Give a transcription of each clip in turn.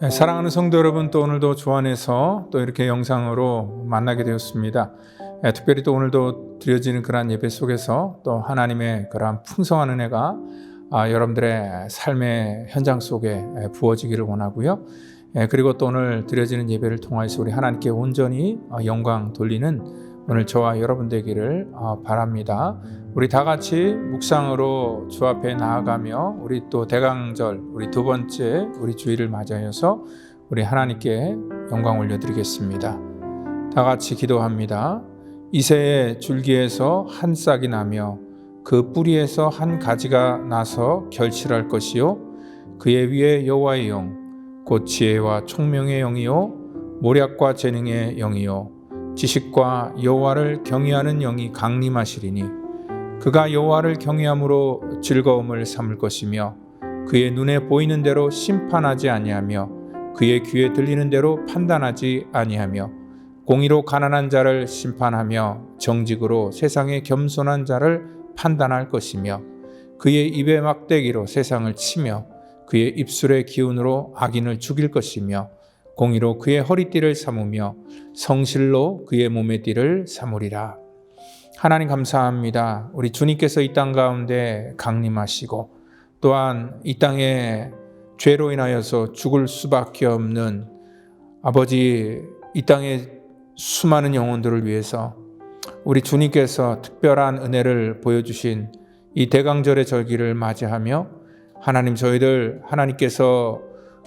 사랑하는 성도 여러분, 또 오늘도 주 안에서 또 이렇게 영상으로 만나게 되었습니다. 특별히 또 오늘도 드려지는 그러한 예배 속에서 또 하나님의 그러한 풍성한 은혜가 여러분들의 삶의 현장 속에 부어지기를 원하고요. 그리고 또 오늘 드려지는 예배를 통해서 우리 하나님께 온전히 영광 돌리는 오늘 저와 여러분 되기를 바랍니다. 우리 다 같이 묵상으로 주 앞에 나아가며 우리 또 대강절 우리 두 번째 우리 주일을 맞이하여서 우리 하나님께 영광 올려드리겠습니다. 다 같이 기도합니다. 이새의 줄기에서 한 싹이 나며 그 뿌리에서 한 가지가 나서 결실할 것이요 그의 위에 여호와의 영 곧 지혜와 총명의 영이요 모략과 재능의 영이요 지식과 여호와를 경외하는 영이 강림하시리니 그가 여호와를 경외함으로 즐거움을 삼을 것이며 그의 눈에 보이는 대로 심판하지 아니하며 그의 귀에 들리는 대로 판단하지 아니하며 공의로 가난한 자를 심판하며 정직으로 세상의 겸손한 자를 판단할 것이며 그의 입의 막대기로 세상을 치며 그의 입술의 기운으로 악인을 죽일 것이며 공의로 그의 허리띠를 삼으며 성실로 그의 몸의 띠를 삼으리라. 하나님 감사합니다. 우리 주님께서 이 땅 가운데 강림하시고 또한 이 땅에 죄로 인하여서 죽을 수밖에 없는 아버지 이 땅의 수많은 영혼들을 위해서 우리 주님께서 특별한 은혜를 보여주신 이 대강절의 절기를 맞이하며 하나님 저희들 하나님께서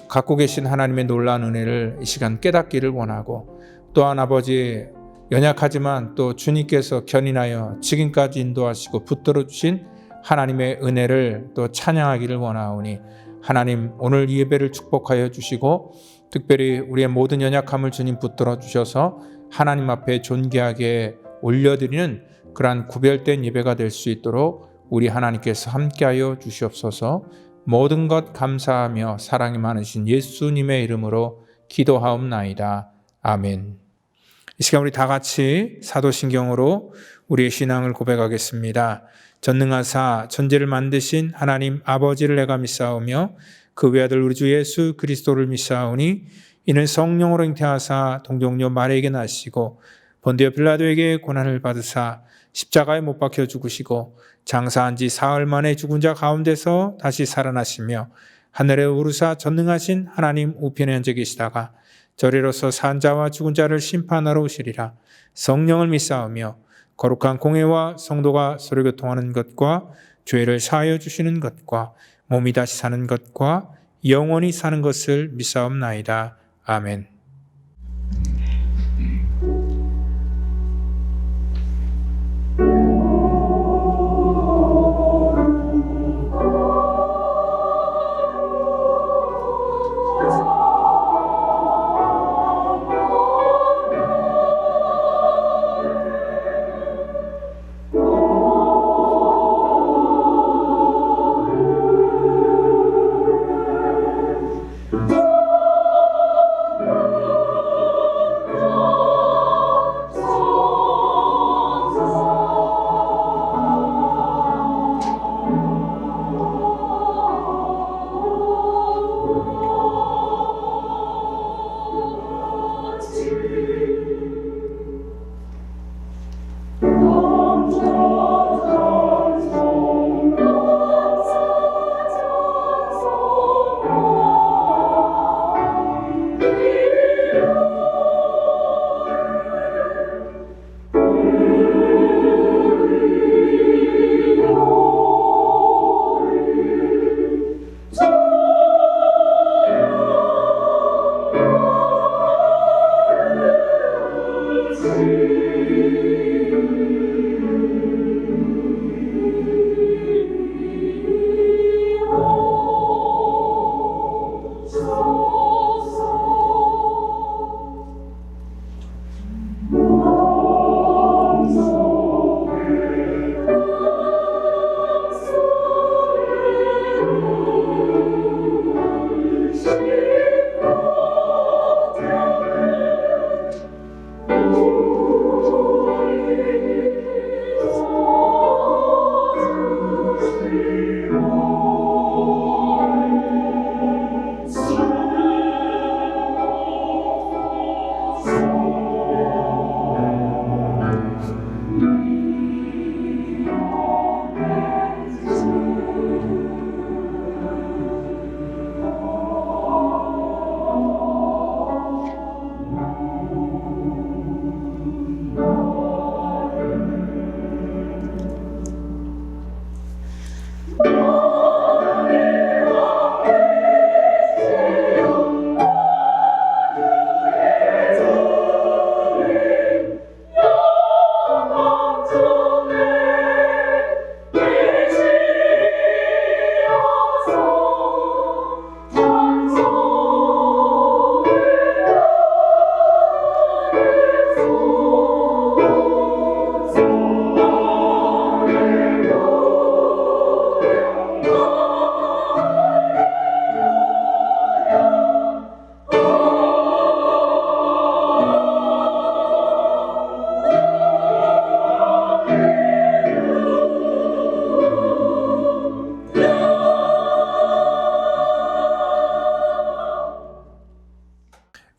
갖고 계신 하나님의 놀라운 은혜를 이 시간 깨닫기를 원하고 또한 아버지 연약하지만 또 주님께서 견인하여 지금까지 인도하시고 붙들어 주신 하나님의 은혜를 또 찬양하기를 원하오니 하나님 오늘 이 예배를 축복하여 주시고 특별히 우리의 모든 연약함을 주님 붙들어 주셔서 하나님 앞에 존귀하게 올려드리는 그러한 구별된 예배가 될 수 있도록 우리 하나님께서 함께하여 주시옵소서. 모든 것 감사하며 사랑이 많으신 예수님의 이름으로 기도하옵나이다. 아멘. 이 시간 우리 다 같이 사도신경으로 우리의 신앙을 고백하겠습니다. 전능하사 천지를 만드신 하나님 아버지를 내가 믿사오며 그 외아들 우리 주 예수 그리스도를 믿사오니 이는 성령으로 잉태하사 동정녀 마리아에게 나시고 본디오 빌라도에게 고난을 받으사 십자가에 못 박혀 죽으시고 장사한 지 사흘 만에 죽은 자 가운데서 다시 살아나시며 하늘에 오르사 전능하신 하나님 우편에 앉아 계시다가 저리로서 산 자와 죽은 자를 심판하러 오시리라. 성령을 믿사오며 거룩한 공회와 성도가 서로 교통하는 것과 죄를 사하여 주시는 것과 몸이 다시 사는 것과 영원히 사는 것을 믿사옵나이다. 아멘.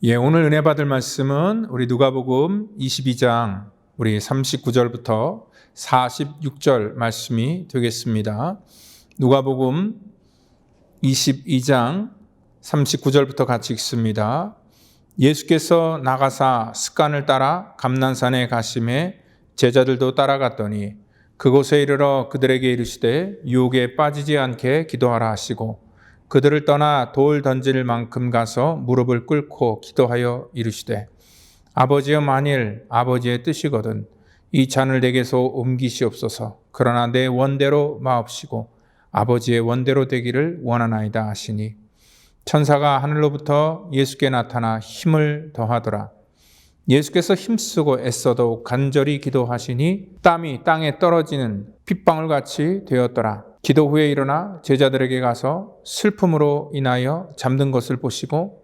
예, 오늘 은혜 받을 말씀은 우리 누가복음 22장 우리 39절부터 46절 말씀이 되겠습니다. 누가복음 22장 39절부터 같이 읽습니다. 예수께서 나가사 습관을 따라 감난산에 가심에 제자들도 따라갔더니 그곳에 이르러 그들에게 이르시되 유혹에 빠지지 않게 기도하라 하시고 그들을 떠나 돌 던질 만큼 가서 무릎을 꿇고 기도하여 이르시되 아버지여 만일 아버지의 뜻이거든 이 잔을 내게서 옮기시옵소서. 그러나 내 원대로 마옵시고 아버지의 원대로 되기를 원하나이다 하시니 천사가 하늘로부터 예수께 나타나 힘을 더하더라. 예수께서 힘쓰고 애써도 간절히 기도하시니 땀이 땅에 떨어지는 핏방울같이 되었더라. 기도 후에 일어나 제자들에게 가서 슬픔으로 인하여 잠든 것을 보시고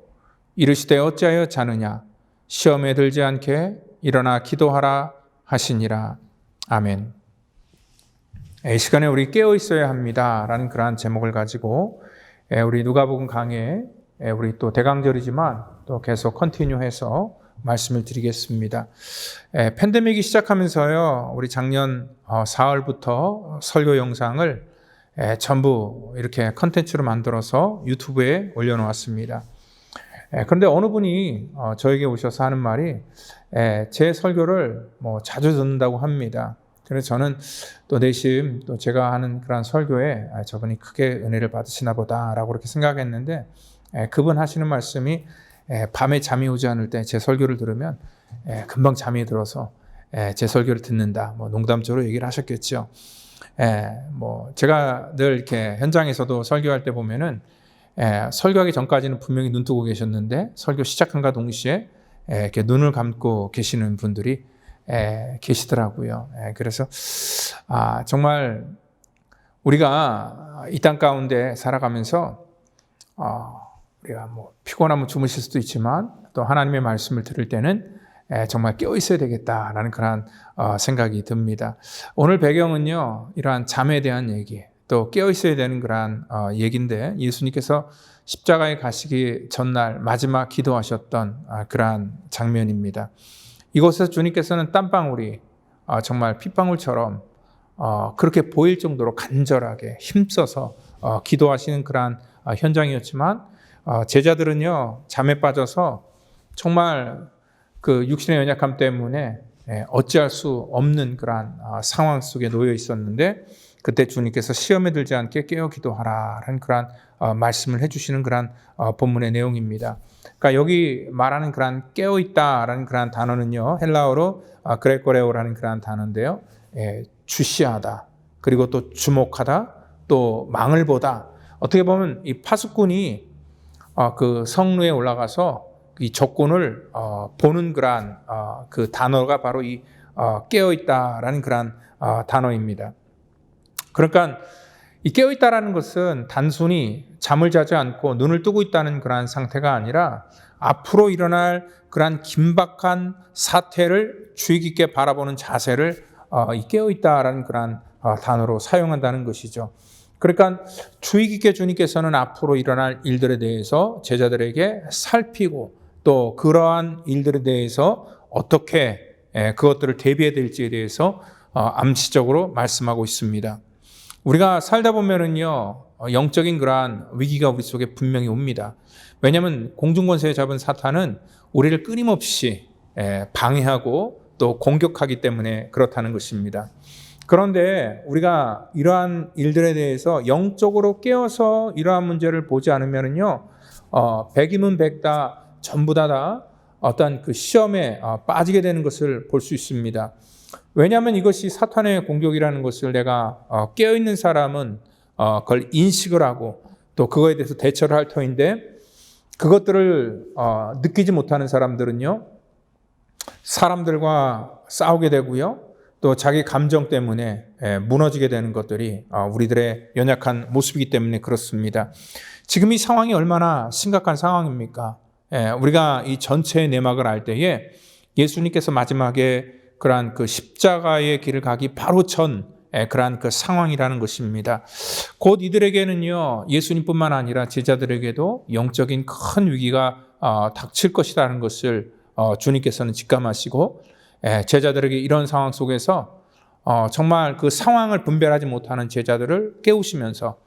이르시되 어찌하여 자느냐 시험에 들지 않게 일어나 기도하라 하시니라. 아멘. 이 시간에 우리 깨어 있어야 합니다라는 그러한 제목을 가지고 우리 누가복음 강해 우리 또 대강절이지만 또 계속 컨티뉴해서 말씀을 드리겠습니다. 팬데믹이 시작하면서요, 우리 작년 4월부터 설교 영상을 전부 이렇게 컨텐츠로 만들어서 유튜브에 올려놓았습니다. 그런데 어느 분이 저에게 오셔서 하는 말이 제 설교를 자주 듣는다고 합니다. 그래서 저는 또 내심 또 제가 하는 그런 설교에 저분이 크게 은혜를 받으시나 보다라고 그렇게 생각했는데 그분 하시는 말씀이 밤에 잠이 오지 않을 때 제 설교를 들으면 금방 잠이 들어서 제 설교를 듣는다. 농담적으로 얘기를 하셨겠죠. 제가 늘 이렇게 현장에서도 설교할 때 보면은 설교하기 전까지는 분명히 눈 뜨고 계셨는데 설교 시작한과 동시에 이렇게 눈을 감고 계시는 분들이 계시더라고요. 그래서 정말 우리가 이 땅 가운데 살아가면서 우리가 피곤하면 주무실 수도 있지만 또 하나님의 말씀을 들을 때는 정말 깨어 있어야 되겠다라는 그런 생각이 듭니다. 오늘 배경은요, 이러한 잠에 대한 얘기, 또 깨어 있어야 되는 그런 얘기인데 예수님께서 십자가에 가시기 전날 마지막 기도하셨던 그러한 장면입니다. 이곳에서 주님께서는 땀방울이 정말 핏방울처럼 그렇게 보일 정도로 간절하게 힘써서 기도하시는 그러한 현장이었지만 제자들은요 잠에 빠져서 정말 그 육신의 연약함 때문에 어찌할 수 없는 그러한 상황 속에 놓여 있었는데 그때 주님께서 시험에 들지 않게 깨어 기도하라라는 그러한 말씀을 해주시는 그러한 본문의 내용입니다. 그러니까 여기 말하는 그러한 깨어 있다라는 그러한 단어는요 헬라어로 그레코레오라는 그러한 단어인데요, 주시하다, 그리고 또 주목하다, 또 망을 보다. 어떻게 보면 이 파수꾼이 그 성루에 올라가서 이 적군을 보는 그러한 그 단어가 바로 이 깨어 있다라는 그러한 단어입니다. 그러니까 이 깨어 있다라는 것은 단순히 잠을 자지 않고 눈을 뜨고 있다는 그러한 상태가 아니라 앞으로 일어날 그러한 긴박한 사태를 주의 깊게 바라보는 자세를 이 깨어 있다라는 그러한 단어로 사용한다는 것이죠. 그러니까 주의 깊게 주님께서는 앞으로 일어날 일들에 대해서 제자들에게 살피고 또 그러한 일들에 대해서 어떻게 그것들을 대비해야 될지에 대해서 암시적으로 말씀하고 있습니다. 우리가 살다 보면은요 영적인 그러한 위기가 우리 속에 분명히 옵니다. 왜냐하면 공중권세에 잡은 사탄은 우리를 끊임없이 방해하고 또 공격하기 때문에 그렇다는 것입니다. 그런데 우리가 이러한 일들에 대해서 영적으로 깨어서 이러한 문제를 보지 않으면은요, 백이면 백다 전부 다 어떤 그 시험에 빠지게 되는 것을 볼 수 있습니다. 왜냐하면 이것이 사탄의 공격이라는 것을 내가 깨어 있는 사람은 그걸 인식을 하고 또 그거에 대해서 대처를 할 터인데 그것들을 느끼지 못하는 사람들은요, 사람들과 싸우게 되고요. 또 자기 감정 때문에 무너지게 되는 것들이 우리들의 연약한 모습이기 때문에 그렇습니다. 지금 이 상황이 얼마나 심각한 상황입니까? 우리가 이 전체의 내막을 알 때에 예수님께서 마지막에 그러한 그 십자가의 길을 가기 바로 전 그러한 그 상황이라는 것입니다. 곧 이들에게는요, 예수님뿐만 아니라 제자들에게도 영적인 큰 위기가 닥칠 것이라는 것을 주님께서는 직감하시고, 제자들에게 이런 상황 속에서 정말 그 상황을 분별하지 못하는 제자들을 깨우시면서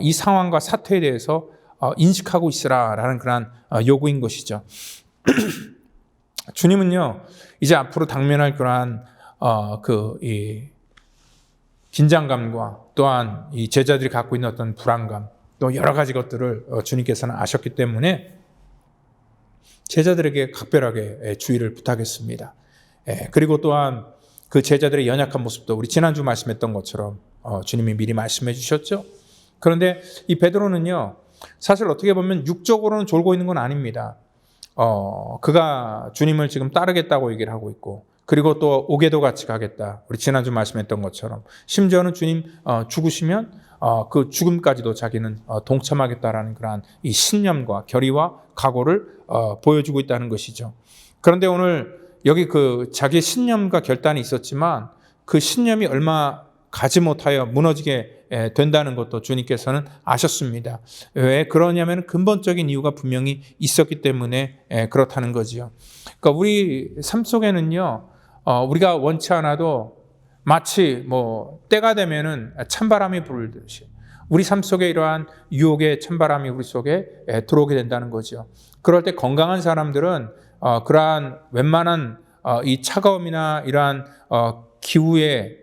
이 상황과 사태에 대해서 인식하고 있으라라는 그런 요구인 것이죠. 주님은요, 이제 앞으로 당면할 그러한 이 긴장감과 또한 이 제자들이 갖고 있는 어떤 불안감, 또 여러 가지 것들을 주님께서는 아셨기 때문에 제자들에게 각별하게 주의를 부탁했습니다. 그리고 또한 그 제자들의 연약한 모습도 우리 지난주 말씀했던 것처럼 주님이 미리 말씀해 주셨죠. 그런데 이 베드로는요, 사실 어떻게 보면 육적으로는 졸고 있는 건 아닙니다. 그가 주님을 지금 따르겠다고 얘기를 하고 있고, 그리고 또 오게도 같이 가겠다. 우리 지난주 말씀했던 것처럼 심지어는 주님 죽으시면 그 죽음까지도 자기는 동참하겠다라는 그러한 이 신념과 결의와 각오를 보여주고 있다는 것이죠. 그런데 오늘 여기 그 자기의 신념과 결단이 있었지만 그 신념이 얼마 가지 못하여 무너지게 된다는 것도 주님께서는 아셨습니다. 왜 그러냐면 근본적인 이유가 분명히 있었기 때문에 그렇다는 거지요. 그러니까 우리 삶 속에는요, 우리가 원치 않아도 마치 때가 되면은 찬바람이 불듯이 우리 삶 속에 이러한 유혹의 찬바람이 우리 속에 들어오게 된다는 거죠. 그럴 때 건강한 사람들은 그러한 웬만한 이 차가움이나 이러한 기후에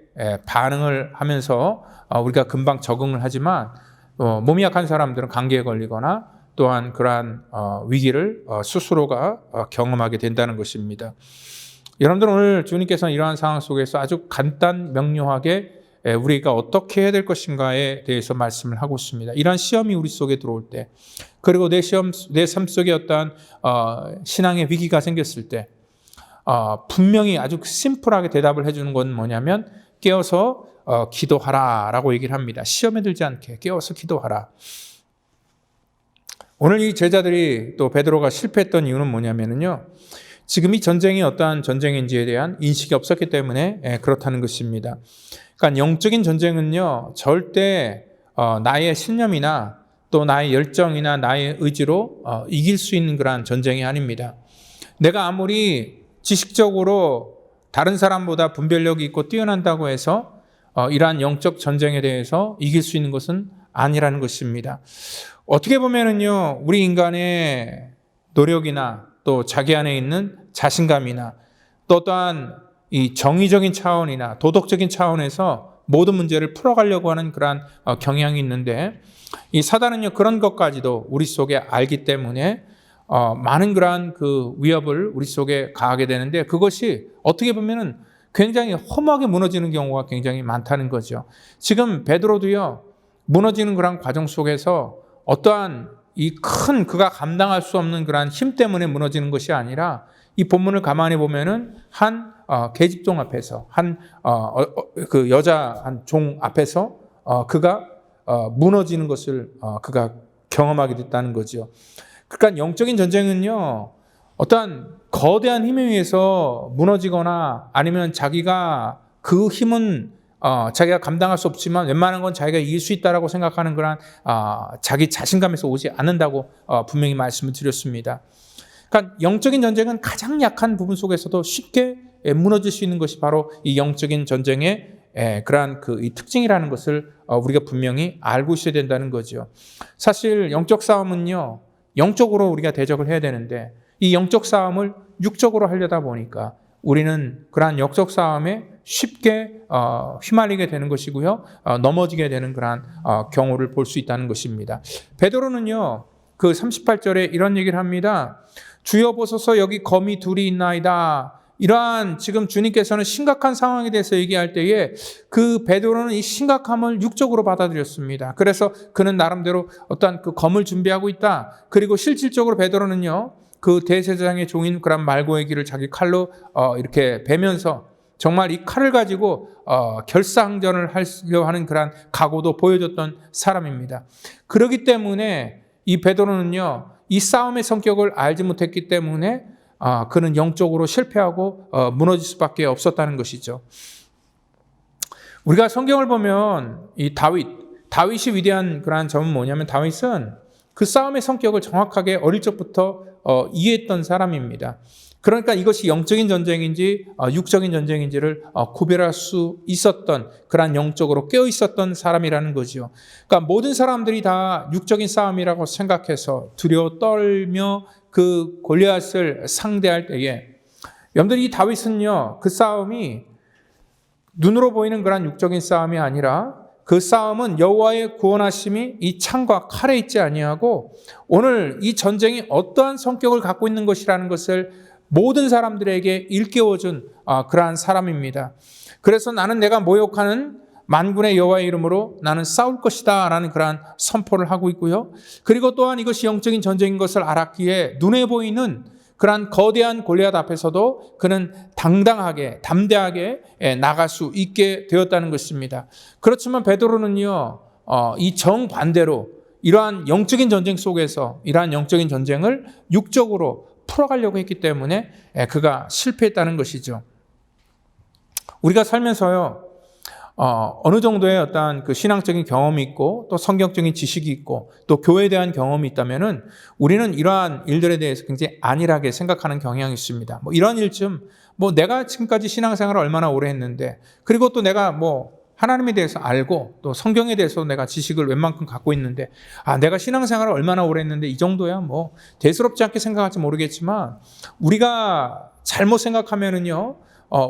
반응을 하면서 우리가 금방 적응을 하지만 몸이 약한 사람들은 감기에 걸리거나 또한 그러한 위기를 스스로가 경험하게 된다는 것입니다. 여러분들 오늘 주님께서는 이러한 상황 속에서 아주 간단 명료하게 우리가 어떻게 해야 될 것인가에 대해서 말씀을 하고 있습니다. 이러한 시험이 우리 속에 들어올 때, 그리고 내 삶 속에 어떠한 신앙의 위기가 생겼을 때 분명히 아주 심플하게 대답을 해주는 건 뭐냐면 깨어서 기도하라라고 얘기를 합니다. 시험에 들지 않게 깨어서 기도하라. 오늘 이 제자들이 또 베드로가 실패했던 이유는 뭐냐면요, 지금 이 전쟁이 어떠한 전쟁인지에 대한 인식이 없었기 때문에 그렇다는 것입니다. 그러니까 영적인 전쟁은요, 절대 나의 신념이나 또 나의 열정이나 나의 의지로 이길 수 있는 그러한 전쟁이 아닙니다. 내가 아무리 지식적으로 다른 사람보다 분별력이 있고 뛰어난다고 해서 이러한 영적 전쟁에 대해서 이길 수 있는 것은 아니라는 것입니다. 어떻게 보면은요, 우리 인간의 노력이나 또 자기 안에 있는 자신감이나 또 또한 이 정의적인 차원이나 도덕적인 차원에서 모든 문제를 풀어가려고 하는 그러한 경향이 있는데, 이 사단은요, 그런 것까지도 우리 속에 알기 때문에 많은 그러한 그 위협을 우리 속에 가하게 되는데, 그것이 어떻게 보면은 굉장히 험하게 무너지는 경우가 굉장히 많다는 거죠. 지금 베드로도요, 무너지는 그런 과정 속에서 어떠한 이 큰 그가 감당할 수 없는 그러한 힘 때문에 무너지는 것이 아니라, 이 본문을 가만히 보면은 한 계집종 앞에서 그 여자 한 종 앞에서 그가 무너지는 것을 그가 경험하게 됐다는 거죠. 그러니까 영적인 전쟁은요, 어떠한 거대한 힘에 의해서 무너지거나 아니면 자기가 그 힘은 자기가 감당할 수 없지만 웬만한 건 자기가 이길 수 있다라고 생각하는 그런 자기 자신감에서 오지 않는다고 분명히 말씀을 드렸습니다. 그러니까 영적인 전쟁은 가장 약한 부분 속에서도 쉽게 무너질 수 있는 것이 바로 이 영적인 전쟁의 그러한 이 특징이라는 것을 우리가 분명히 알고 있어야 된다는 거죠. 사실 영적 싸움은요, 영적으로 우리가 대적을 해야 되는데 이 영적 싸움을 육적으로 하려다 보니까 우리는 그러한 영적 싸움에 쉽게 휘말리게 되는 것이고요, 넘어지게 되는 그러한 경우를 볼 수 있다는 것입니다. 베드로는요, 그 38절에 이런 얘기를 합니다. 주여 보소서, 여기 거미 둘이 있나이다. 이러한 지금 주님께서는 심각한 상황에 대해서 얘기할 때에 그 베드로는 이 심각함을 육적으로 받아들였습니다. 그래서 그는 나름대로 어떤 그 검을 준비하고 있다. 그리고 실질적으로 베드로는요, 그 대제사장의 종인 그런 말고의 길을 자기 칼로 이렇게 베면서 정말 이 칼을 가지고 결사항전을 하려 하는 그런 각오도 보여줬던 사람입니다. 그렇기 때문에 이 베드로는요, 이 싸움의 성격을 알지 못했기 때문에 그는 영적으로 실패하고 무너질 수밖에 없었다는 것이죠. 우리가 성경을 보면 이 다윗이 위대한 그러한 점은 뭐냐면 다윗은 그 싸움의 성격을 정확하게 어릴 적부터 이해했던 사람입니다. 그러니까 이것이 영적인 전쟁인지 육적인 전쟁인지를 구별할 수 있었던 그러한 영적으로 깨어 있었던 사람이라는 거죠. 그러니까 모든 사람들이 다 육적인 싸움이라고 생각해서 두려워 떨며 그 골리앗을 상대할 때에 여러분들 이 다윗은요 그 싸움이 눈으로 보이는 그런 육적인 싸움이 아니라 그 싸움은 여호와의 구원하심이 이 창과 칼에 있지 아니하고 오늘 이 전쟁이 어떠한 성격을 갖고 있는 것이라는 것을 모든 사람들에게 일깨워준 그러한 사람입니다. 그래서 나는 내가 모욕하는 만군의 여호와의 이름으로 나는 싸울 것이다 라는 그러한 선포를 하고 있고요. 그리고 또한 이것이 영적인 전쟁인 것을 알았기에 눈에 보이는 그러한 거대한 골리앗 앞에서도 그는 당당하게 담대하게 나갈 수 있게 되었다는 것입니다. 그렇지만 베드로는요 이 정반대로 이러한 영적인 전쟁 속에서 이러한 영적인 전쟁을 육적으로 풀어가려고 했기 때문에 그가 실패했다는 것이죠. 우리가 살면서요 어느 정도의 어떤 그 신앙적인 경험이 있고 또 성경적인 지식이 있고 또 교회에 대한 경험이 있다면은 우리는 이러한 일들에 대해서 굉장히 안일하게 생각하는 경향이 있습니다. 이런 일쯤 내가 지금까지 신앙생활을 얼마나 오래 했는데 그리고 또 내가 하나님에 대해서 알고 또 성경에 대해서 내가 지식을 웬만큼 갖고 있는데 내가 신앙생활을 얼마나 오래 했는데 이 정도야 대수롭지 않게 생각할지 모르겠지만 우리가 잘못 생각하면은요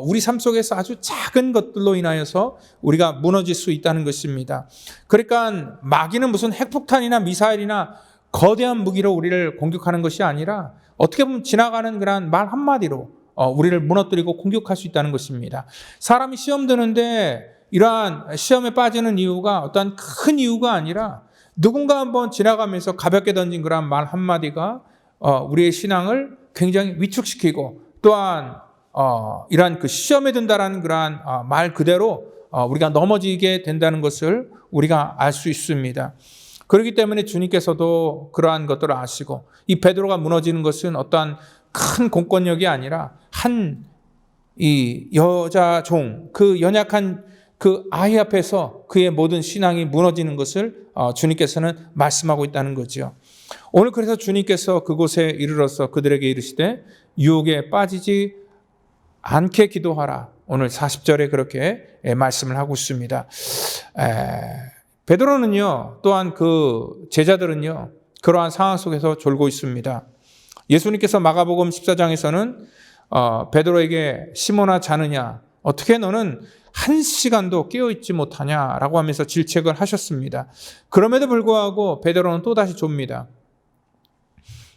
우리 삶 속에서 아주 작은 것들로 인하여서 우리가 무너질 수 있다는 것입니다. 그러니까 마귀는 무슨 핵폭탄이나 미사일이나 거대한 무기로 우리를 공격하는 것이 아니라 어떻게 보면 지나가는 그런 말 한마디로 우리를 무너뜨리고 공격할 수 있다는 것입니다. 사람이 시험 드는데 이러한 시험에 빠지는 이유가 어떤 큰 이유가 아니라 누군가 한번 지나가면서 가볍게 던진 그런 말 한마디가 우리의 신앙을 굉장히 위축시키고 또한 이러한 그 시험에 든다라는 그러한 말 그대로 우리가 넘어지게 된다는 것을 우리가 알 수 있습니다. 그렇기 때문에 주님께서도 그러한 것들을 아시고 이 베드로가 무너지는 것은 어떠한 큰 공권력이 아니라 이 여자 종, 그 연약한 그 아이 앞에서 그의 모든 신앙이 무너지는 것을 주님께서는 말씀하고 있다는 거죠. 오늘 그래서 주님께서 그곳에 이르러서 그들에게 이르시되 유혹에 빠지지 않게 기도하라. 오늘 40절에 그렇게 말씀을 하고 있습니다. 베드로는요, 또한 그 제자들은요, 그러한 상황 속에서 졸고 있습니다. 예수님께서 마가복음 14장에서는 베드로에게 시몬아 자느냐, 어떻게 너는 한 시간도 깨어있지 못하냐라고 하면서 질책을 하셨습니다. 그럼에도 불구하고 베드로는 또다시 좁니다.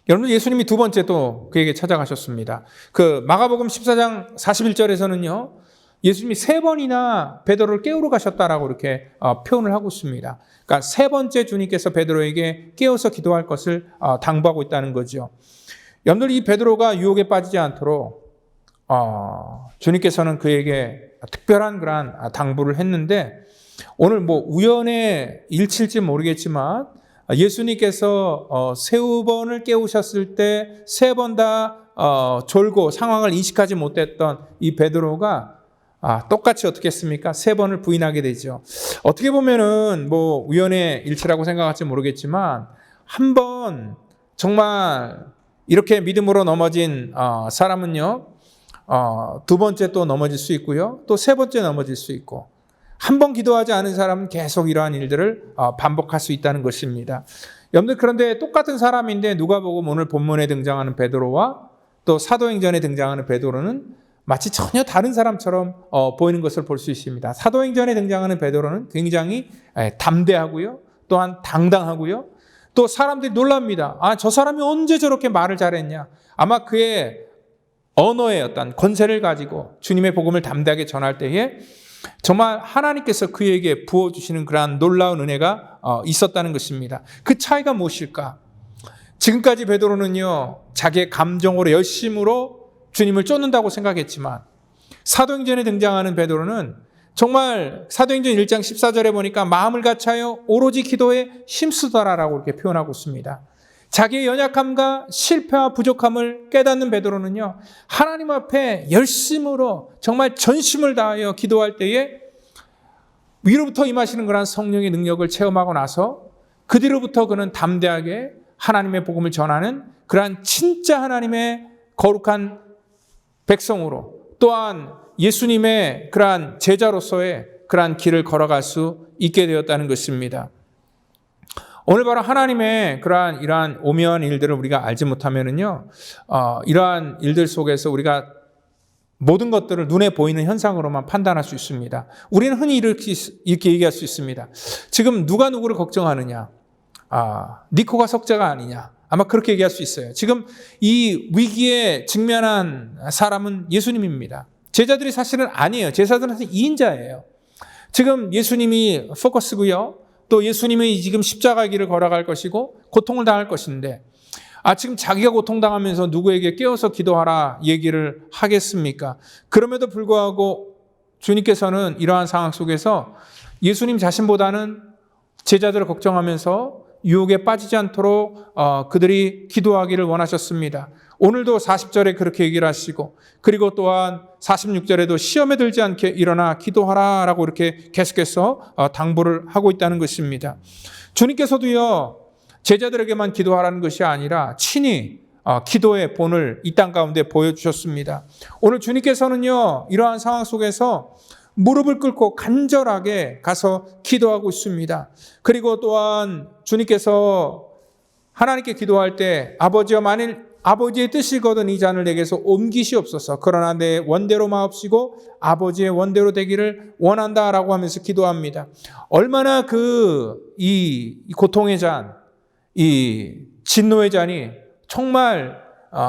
여러분 예수님이 두 번째 또 그에게 찾아가셨습니다. 그 마가복음 14장 41절에서는요. 예수님이 세 번이나 베드로를 깨우러 가셨다라고 이렇게 표현을 하고 있습니다. 그러니까 세 번째 주님께서 베드로에게 깨워서 기도할 것을 당부하고 있다는 거죠. 여러분들 이 베드로가 유혹에 빠지지 않도록 주님께서는 그에게 특별한 그런 당부를 했는데 오늘 우연의 일치일지 모르겠지만 예수님께서 세 번을 깨우셨을 때 세 번 다 졸고 상황을 인식하지 못했던 이 베드로가 똑같이 어떻게 했습니까? 세 번을 부인하게 되죠. 어떻게 보면은 우연의 일치라고 생각할지 모르겠지만 한 번 정말 이렇게 믿음으로 넘어진 사람은요. 두 번째 또 넘어질 수 있고요. 또 세 번째 넘어질 수 있고 한 번 기도하지 않은 사람은 계속 이러한 일들을 반복할 수 있다는 것입니다. 여러분들 그런데 똑같은 사람인데 누가복음 오늘 본문에 등장하는 베드로와 또 사도행전에 등장하는 베드로는 마치 전혀 다른 사람처럼 보이는 것을 볼 수 있습니다. 사도행전에 등장하는 베드로는 굉장히 담대하고요. 또한 당당하고요. 또 사람들이 놀랍니다. 저 사람이 언제 저렇게 말을 잘했냐. 아마 그의 언어의 어떤 권세를 가지고 주님의 복음을 담대하게 전할 때에 정말 하나님께서 그에게 부어주시는 그러한 놀라운 은혜가 있었다는 것입니다. 그 차이가 무엇일까? 지금까지 베드로는요, 자기의 감정으로 열심으로 주님을 쫓는다고 생각했지만 사도행전에 등장하는 베드로는 정말 사도행전 1장 14절에 보니까 마음을 같이하여 오로지 기도에 힘쓰더라라고 이렇게 표현하고 있습니다. 자기의 연약함과 실패와 부족함을 깨닫는 베드로는요, 하나님 앞에 열심으로 정말 전심을 다하여 기도할 때에 위로부터 임하시는 그런 성령의 능력을 체험하고 나서 그 뒤로부터 그는 담대하게 하나님의 복음을 전하는 그러한 진짜 하나님의 거룩한 백성으로, 또한 예수님의 그러한 제자로서의 그러한 길을 걸어갈 수 있게 되었다는 것입니다. 오늘 바로 하나님의 그러한 이러한 오묘한 일들을 우리가 알지 못하면은요, 이러한 일들 속에서 우리가 모든 것들을 눈에 보이는 현상으로만 판단할 수 있습니다. 우리는 흔히 이렇게 얘기할 수 있습니다. 지금 누가 누구를 걱정하느냐? 니코가 석자가 아니냐? 아마 그렇게 얘기할 수 있어요. 지금 이 위기에 직면한 사람은 예수님입니다. 제자들이 사실은 아니에요. 제자들은 사실 2인자예요. 지금 예수님이 포커스고요. 또 예수님이 지금 십자가 길을 걸어갈 것이고 고통을 당할 것인데, 지금 자기가 고통당하면서 누구에게 깨어서 기도하라 얘기를 하겠습니까? 그럼에도 불구하고 주님께서는 이러한 상황 속에서 예수님 자신보다는 제자들을 걱정하면서 유혹에 빠지지 않도록 그들이 기도하기를 원하셨습니다. 오늘도 40절에 그렇게 얘기를 하시고, 그리고 또한 46절에도 시험에 들지 않게 일어나 기도하라 라고 이렇게 계속해서 당부를 하고 있다는 것입니다. 주님께서도요, 제자들에게만 기도하라는 것이 아니라 친히 기도의 본을 이 땅 가운데 보여주셨습니다. 오늘 주님께서는요, 이러한 상황 속에서 무릎을 꿇고 간절하게 가서 기도하고 있습니다. 그리고 또한 주님께서 하나님께 기도할 때, 아버지여, 만일 아버지의 뜻이거든 이 잔을 내게서 옮기시옵소서. 그러나 내 원대로 마옵시고 아버지의 원대로 되기를 원한다라고 하면서 기도합니다. 얼마나 이 고통의 잔, 이 진노의 잔이 정말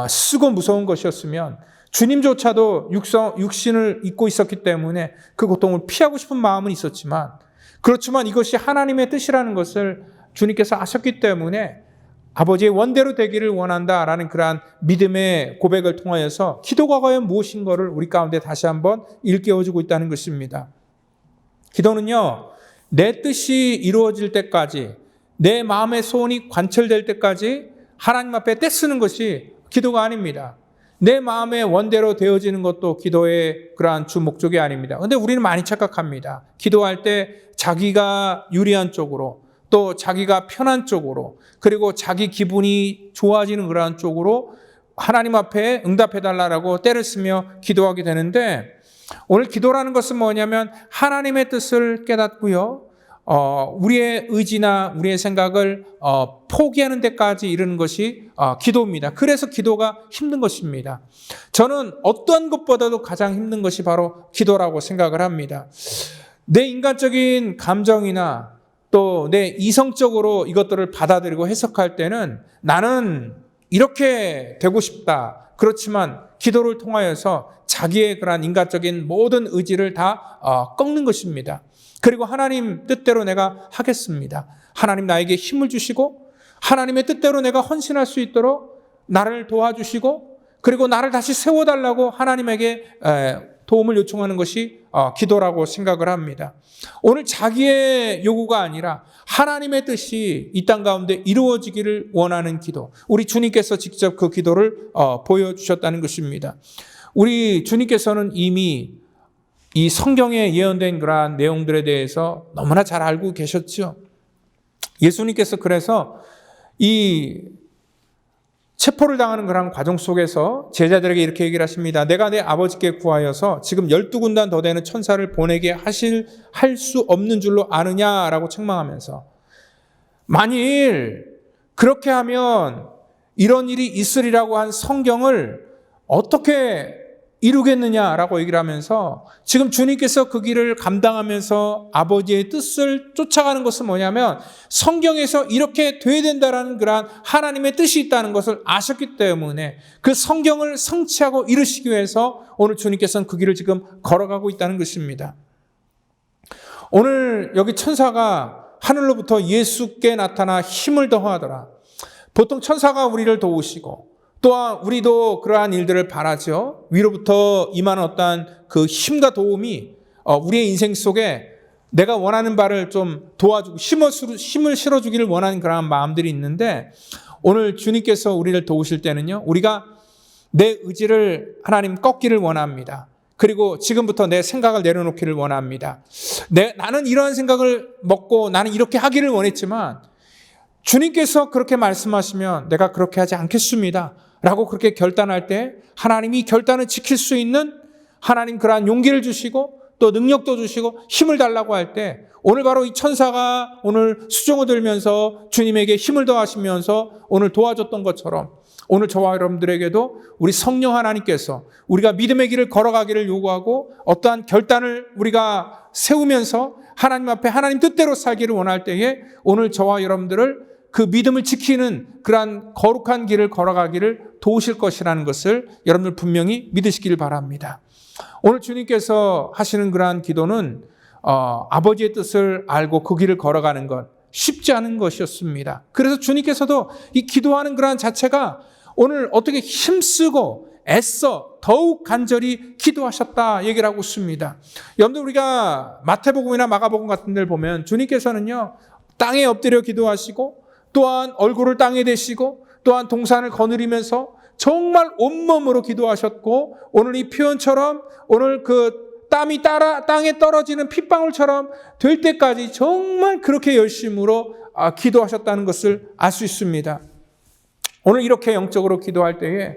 쓰고 무서운 것이었으면 주님조차도 육신을 입고 있었기 때문에 그 고통을 피하고 싶은 마음은 있었지만, 그렇지만 이것이 하나님의 뜻이라는 것을 주님께서 아셨기 때문에 아버지의 원대로 되기를 원한다라는 그러한 믿음의 고백을 통하여서 기도가 과연 무엇인가를 우리 가운데 다시 한번 일깨워주고 있다는 것입니다. 기도는요, 내 뜻이 이루어질 때까지, 내 마음의 소원이 관철될 때까지 하나님 앞에 떼쓰는 것이 기도가 아닙니다. 내 마음의 원대로 되어지는 것도 기도의 그러한 주 목적이 아닙니다. 그런데 우리는 많이 착각합니다. 기도할 때 자기가 유리한 쪽으로, 또 자기가 편한 쪽으로, 그리고 자기 기분이 좋아지는 그러한 쪽으로 하나님 앞에 응답해달라고 때를 쓰며 기도하게 되는데, 오늘 기도라는 것은 뭐냐면 하나님의 뜻을 깨닫고요, 우리의 의지나 우리의 생각을 포기하는 데까지 이르는 것이 기도입니다. 그래서 기도가 힘든 것입니다. 저는 어떠한 것보다도 가장 힘든 것이 바로 기도라고 생각을 합니다. 내 인간적인 감정이나 또 내 이성적으로 이것들을 받아들이고 해석할 때는 나는 이렇게 되고 싶다. 그렇지만 기도를 통하여서 자기의 그러한 인간적인 모든 의지를 다 꺾는 것입니다. 그리고 하나님 뜻대로 내가 하겠습니다. 하나님 나에게 힘을 주시고 하나님의 뜻대로 내가 헌신할 수 있도록 나를 도와주시고, 그리고 나를 다시 세워달라고 하나님에게 도움을 요청하는 것이 기도라고 생각을 합니다. 오늘 자기의 요구가 아니라 하나님의 뜻이 이 땅 가운데 이루어지기를 원하는 기도, 우리 주님께서 직접 그 기도를 보여주셨다는 것입니다. 우리 주님께서는 이미 이 성경에 예언된 그러한 내용들에 대해서 너무나 잘 알고 계셨죠. 예수님께서 그래서 이 체포를 당하는 그런 과정 속에서 제자들에게 이렇게 얘기를 하십니다. 내가 내 아버지께 구하여서 지금 12군단 더 되는 천사를 보내게 할 수 없는 줄로 아느냐라고 책망하면서, 만일 그렇게 하면 이런 일이 있으리라고 한 성경을 어떻게 이루겠느냐라고 얘기를 하면서, 지금 주님께서 그 길을 감당하면서 아버지의 뜻을 쫓아가는 것은 뭐냐면 성경에서 이렇게 돼야 된다라는 그러한 하나님의 뜻이 있다는 것을 아셨기 때문에 그 성경을 성취하고 이루시기 위해서 오늘 주님께서는 그 길을 지금 걸어가고 있다는 것입니다. 오늘 여기 천사가 하늘로부터 예수께 나타나 힘을 더하더라. 보통 천사가 우리를 도우시고 또한 우리도 그러한 일들을 바라죠. 위로부터 임하는 어떠한 그 힘과 도움이 우리의 인생 속에 내가 원하는 바를 좀 도와주고 힘을 실어주기를 원하는 그러한 마음들이 있는데, 오늘 주님께서 우리를 도우실 때는요, 우리가 내 의지를 하나님 꺾기를 원합니다. 그리고 지금부터 내 생각을 내려놓기를 원합니다. 나는 이러한 생각을 먹고 나는 이렇게 하기를 원했지만 주님께서 그렇게 말씀하시면 내가 그렇게 하지 않겠습니다 라고 그렇게 결단할 때 하나님이 결단을 지킬 수 있는 하나님 그러한 용기를 주시고 또 능력도 주시고 힘을 달라고 할 때 오늘 바로 이 천사가 오늘 수종을 들면서 주님에게 힘을 더하시면서 오늘 도와줬던 것처럼 오늘 저와 여러분들에게도 우리 성령 하나님께서 우리가 믿음의 길을 걸어가기를 요구하고 어떠한 결단을 우리가 세우면서 하나님 앞에 하나님 뜻대로 살기를 원할 때에 오늘 저와 여러분들을 그 믿음을 지키는 그러한 거룩한 길을 걸어가기를 도우실 것이라는 것을 여러분들 분명히 믿으시길 바랍니다. 오늘 주님께서 하시는 그러한 기도는 아버지의 뜻을 알고 그 길을 걸어가는 것 쉽지 않은 것이었습니다. 그래서 주님께서도 이 기도하는 그러한 자체가 오늘 어떻게 힘쓰고 애써 더욱 간절히 기도하셨다 얘기를 하고 있습니다. 여러분들 우리가 마태복음이나 마가복음 같은 데를 보면 주님께서는요 땅에 엎드려 기도하시고 또한 얼굴을 땅에 대시고 또한 동산을 거느리면서 정말 온몸으로 기도하셨고 오늘 이 표현처럼 오늘 그 땀이 땅에 떨어지는 핏방울처럼 될 때까지 정말 그렇게 열심으로 기도하셨다는 것을 알 수 있습니다. 오늘 이렇게 영적으로 기도할 때에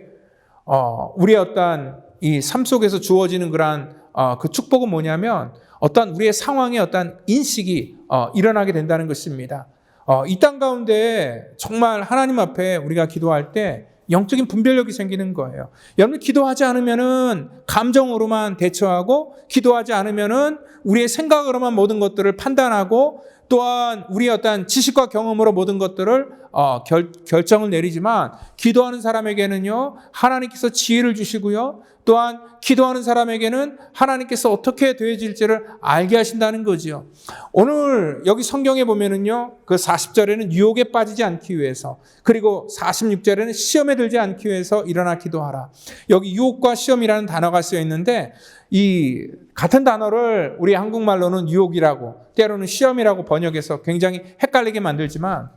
우리의 어떠한 이 삶 속에서 주어지는 그러한 그 축복은 뭐냐면 어떠한 우리의 상황에 어떠한 인식이 일어나게 된다는 것입니다. 이 땅 가운데 정말 하나님 앞에 우리가 기도할 때 영적인 분별력이 생기는 거예요. 여러분 기도하지 않으면은 감정으로만 대처하고 기도하지 않으면은 우리의 생각으로만 모든 것들을 판단하고 또한 우리의 어떤 지식과 경험으로 모든 것들을 결정을 내리지만 기도하는 사람에게는요 하나님께서 지혜를 주시고요 또한 기도하는 사람에게는 하나님께서 어떻게 되어질지를 알게 하신다는 거지요. 오늘 여기 성경에 보면은요 그 40절에는 유혹에 빠지지 않기 위해서 그리고 46절에는 시험에 들지 않기 위해서 일어나 기도하라. 여기 유혹과 시험이라는 단어가 쓰여 있는데 이 같은 단어를 우리 한국말로는 유혹이라고 때로는 시험이라고 번역해서 굉장히 헷갈리게 만들지만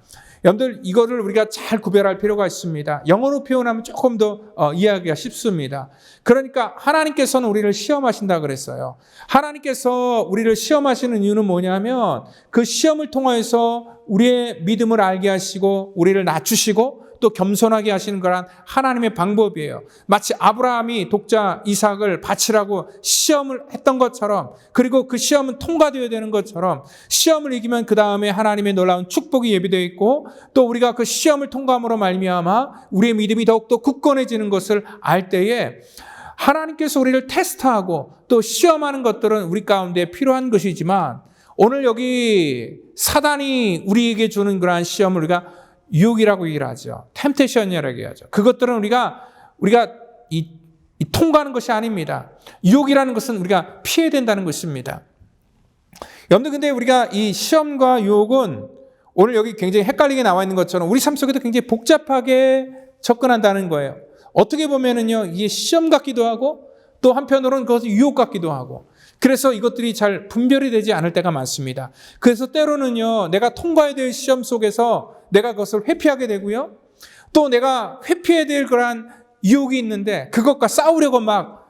여러분들 이거를 우리가 잘 구별할 필요가 있습니다. 영어로 표현하면 조금 더 이해하기가 쉽습니다. 그러니까 하나님께서는 우리를 시험하신다 그랬어요. 하나님께서 우리를 시험하시는 이유는 뭐냐면 그 시험을 통해서 우리의 믿음을 알게 하시고 우리를 낮추시고 또 겸손하게 하시는 거란 하나님의 방법이에요. 마치 아브라함이 독자 이삭을 바치라고 시험을 했던 것처럼 그리고 그 시험은 통과되어야 되는 것처럼 시험을 이기면 그 다음에 하나님의 놀라운 축복이 예비되어 있고 또 우리가 그 시험을 통과함으로 말미암아 우리의 믿음이 더욱더 굳건해지는 것을 알 때에 하나님께서 우리를 테스트하고 또 시험하는 것들은 우리 가운데 필요한 것이지만 오늘 여기 사단이 우리에게 주는 그러한 시험을 우리가 유혹이라고 얘기를 하죠. 템테이션이라고 얘기하죠. 그것들은 우리가 이 통과하는 것이 아닙니다. 유혹이라는 것은 우리가 피해야 된다는 것입니다. 여러분들 근데 우리가 이 시험과 유혹은 오늘 여기 굉장히 헷갈리게 나와 있는 것처럼 우리 삶 속에도 굉장히 복잡하게 접근한다는 거예요. 어떻게 보면은요, 이게 시험 같기도 하고 또 한편으로는 그것이 유혹 같기도 하고 그래서 이것들이 잘 분별이 되지 않을 때가 많습니다. 그래서 때로는요, 내가 통과해야 될 시험 속에서 내가 그것을 회피하게 되고요. 또 내가 회피해야 될 그러한 유혹이 있는데 그것과 싸우려고 막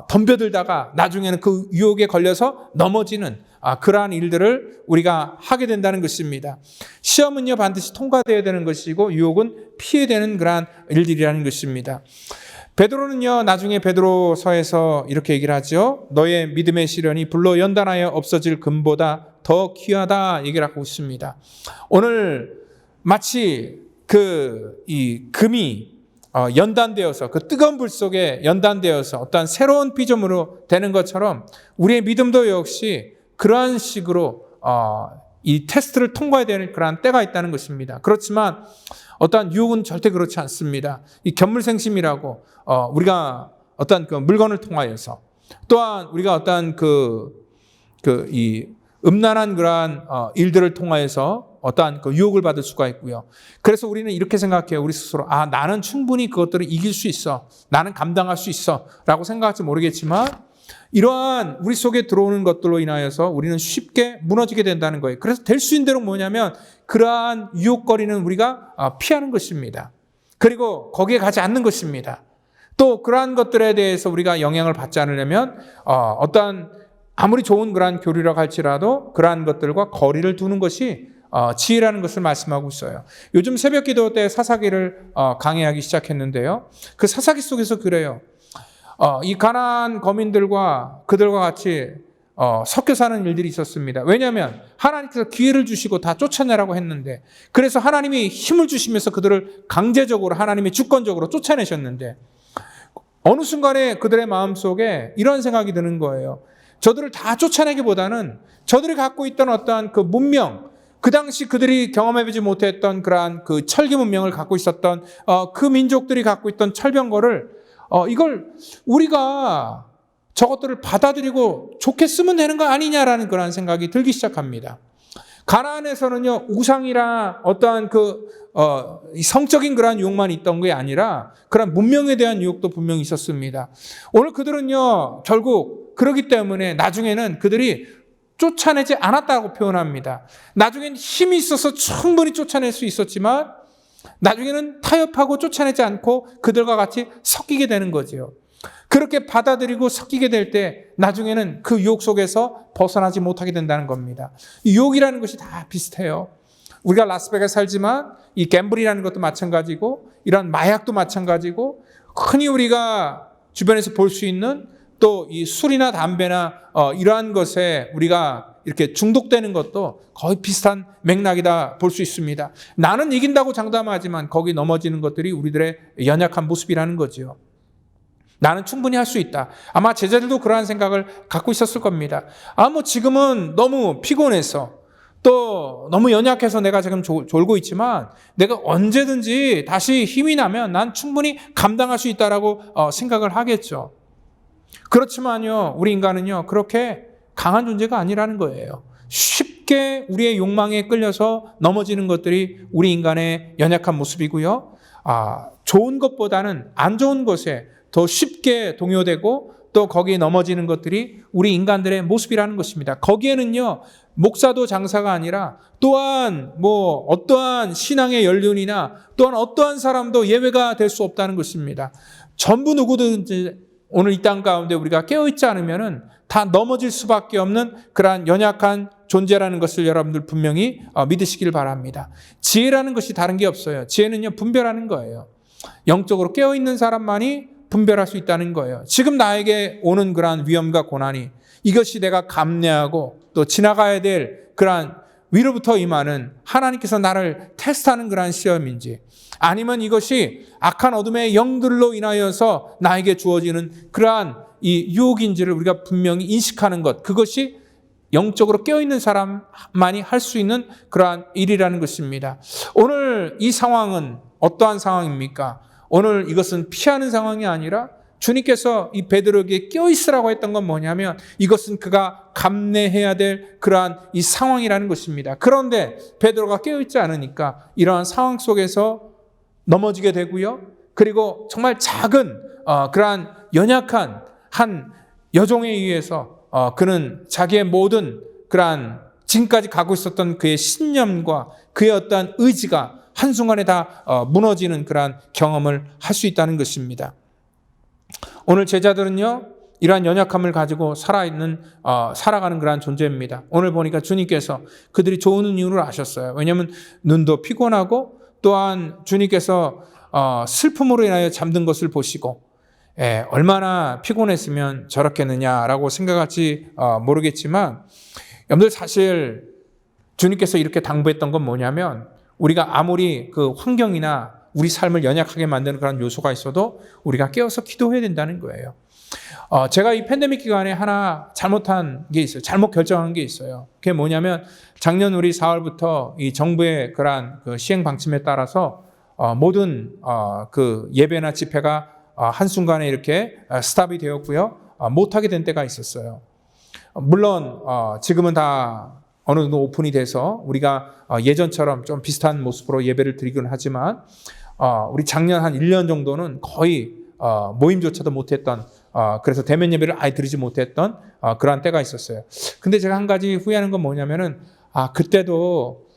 덤벼들다가 나중에는 그 유혹에 걸려서 넘어지는 그러한 일들을 우리가 하게 된다는 것입니다. 시험은요 반드시 통과되어야 되는 것이고 유혹은 피해야 되는 그러한 일들이라는 것입니다. 베드로는요 나중에 베드로서에서 이렇게 얘기를 하죠. 너의 믿음의 시련이 불로 연단하여 없어질 금보다 더 귀하다 얘기를 하고 있습니다. 오늘 마치 이 금이 연단되어서 그 뜨거운 불 속에 연단되어서 어떠한 새로운 피조물로 되는 것처럼 우리의 믿음도 역시 그러한 식으로 이 테스트를 통과해야 되는 그러한 때가 있다는 것입니다. 그렇지만 어떠한 유혹은 절대 그렇지 않습니다. 이 견물생심이라고 우리가 어떠한 그 물건을 통하여서 또한 우리가 어떠한 이 음란한 그러한 일들을 통하여서 어떠한 그 유혹을 받을 수가 있고요. 그래서 우리는 이렇게 생각해요. 우리 스스로 나는 충분히 그것들을 이길 수 있어. 나는 감당할 수 있어. 라고 생각할지 모르겠지만 이러한 우리 속에 들어오는 것들로 인하여서 우리는 쉽게 무너지게 된다는 거예요. 그래서 될 수 있는 대로 뭐냐면 그러한 유혹거리는 우리가 피하는 것입니다. 그리고 거기에 가지 않는 것입니다. 또 그러한 것들에 대해서 우리가 영향을 받지 않으려면 어떠한 아무리 좋은 그러한 교류라고 할지라도 그러한 것들과 거리를 두는 것이 지혜라는 것을 말씀하고 있어요. 요즘 새벽 기도 때 사사기를 강의하기 시작했는데요. 그 사사기 속에서 그래요. 이 가나안 거민들과 그들과 같이 섞여 사는 일들이 있었습니다. 왜냐하면 하나님께서 기회를 주시고 다 쫓아내라고 했는데, 그래서 하나님이 힘을 주시면서 그들을 강제적으로 하나님이 주권적으로 쫓아내셨는데, 어느 순간에 그들의 마음속에 이런 생각이 드는 거예요. 저들을 다 쫓아내기보다는 저들이 갖고 있던 어떠한 그 문명, 그 당시 그들이 경험해보지 못했던 그러한 그 철기 문명을 갖고 있었던 그 민족들이 갖고 있던 철병거를 이걸 우리가 저것들을 받아들이고 좋게 쓰면 되는 거 아니냐라는 그런 생각이 들기 시작합니다. 가나안에서는요, 우상이나 어떠한 성적인 그러한 유혹만 있던 게 아니라 그런 문명에 대한 유혹도 분명히 있었습니다. 오늘 그들은요, 결국 그러기 때문에 나중에는 그들이 쫓아내지 않았다고 표현합니다. 나중엔 힘이 있어서 충분히 쫓아낼 수 있었지만 나중에는 타협하고 쫓아내지 않고 그들과 같이 섞이게 되는 거지요. 그렇게 받아들이고 섞이게 될 때 나중에는 그 유혹 속에서 벗어나지 못하게 된다는 겁니다. 이 유혹이라는 것이 다 비슷해요. 우리가 라스베가스 살지만 이 갬블이라는 것도 마찬가지고 이런 마약도 마찬가지고 흔히 우리가 주변에서 볼 수 있는 또 이 술이나 담배나 이러한 것에 우리가 이렇게 중독되는 것도 거의 비슷한 맥락이다 볼 수 있습니다. 나는 이긴다고 장담하지만 거기 넘어지는 것들이 우리들의 연약한 모습이라는 거죠. 나는 충분히 할 수 있다. 아마 제자들도 그러한 생각을 갖고 있었을 겁니다. 지금은 너무 피곤해서 또 너무 연약해서 내가 지금 졸고 있지만 내가 언제든지 다시 힘이 나면 난 충분히 감당할 수 있다라고 생각을 하겠죠. 그렇지만요, 우리 인간은요, 그렇게 강한 존재가 아니라는 거예요. 쉽게 우리의 욕망에 끌려서 넘어지는 것들이 우리 인간의 연약한 모습이고요. 좋은 것보다는 안 좋은 것에 더 쉽게 동요되고 또 거기에 넘어지는 것들이 우리 인간들의 모습이라는 것입니다. 거기에는요, 목사도 장사가 아니라 또한 어떠한 신앙의 연륜이나 또한 어떠한 사람도 예외가 될 수 없다는 것입니다. 전부 누구든지 오늘 이 땅 가운데 우리가 깨어있지 않으면은 다 넘어질 수밖에 없는 그러한 연약한 존재라는 것을 여러분들 분명히 믿으시길 바랍니다. 지혜라는 것이 다른 게 없어요. 지혜는요, 분별하는 거예요. 영적으로 깨어있는 사람만이 분별할 수 있다는 거예요. 지금 나에게 오는 그러한 위험과 고난이 이것이 내가 감내하고 또 지나가야 될 그러한 위로부터 임하는 하나님께서 나를 테스트하는 그러한 시험인지, 아니면 이것이 악한 어둠의 영들로 인하여서 나에게 주어지는 그러한 이 유혹인지를 우리가 분명히 인식하는 것, 그것이 영적으로 깨어있는 사람만이 할 수 있는 그러한 일이라는 것입니다. 오늘 이 상황은 어떠한 상황입니까? 오늘 이것은 피하는 상황이 아니라 주님께서 이 베드로에게 깨어있으라고 했던 건 뭐냐면 이것은 그가 감내해야 될 그러한 이 상황이라는 것입니다. 그런데 베드로가 깨어있지 않으니까 이러한 상황 속에서 넘어지게 되고요. 그리고 정말 작은 그러한 연약한 한 여종에 의해서 그는 자기의 모든 그러한 지금까지 가고 있었던 그의 신념과 그의 어떠한 의지가 한순간에 다 무너지는 그러한 경험을 할 수 있다는 것입니다. 오늘 제자들은요, 이러한 연약함을 가지고 살아가는 그러한 존재입니다. 오늘 보니까 주님께서 그들이 좋은 이유를 아셨어요. 왜냐하면 눈도 피곤하고 또한 주님께서 슬픔으로 인하여 잠든 것을 보시고 얼마나 피곤했으면 저렇겠느냐라고 생각할지 모르겠지만, 여러분들 사실 주님께서 이렇게 당부했던 건 뭐냐면 우리가 아무리 그 환경이나 우리 삶을 연약하게 만드는 그런 요소가 있어도 우리가 깨어서 기도해야 된다는 거예요. 제가 이 팬데믹 기간에 하나 잘못한 게 있어요. 잘못 결정한 게 있어요. 그게 뭐냐면 작년 우리 4월부터 이 정부의 그러한 그 시행 방침에 따라서 모든 그 예배나 집회가 한순간에 이렇게 스탑이 되었고요. 못하게 된 때가 있었어요. 물론 지금은 다 어느 정도 오픈이 돼서 우리가 예전처럼 좀 비슷한 모습으로 예배를 드리긴 하지만 우리 작년 한 1년 정도는 거의 모임조차도 못했던, 그래서 대면 예배를 아예 드리지 못했던 그러한 때가 있었어요. 근데 제가 한 가지 후회하는 건 뭐냐면은 그때도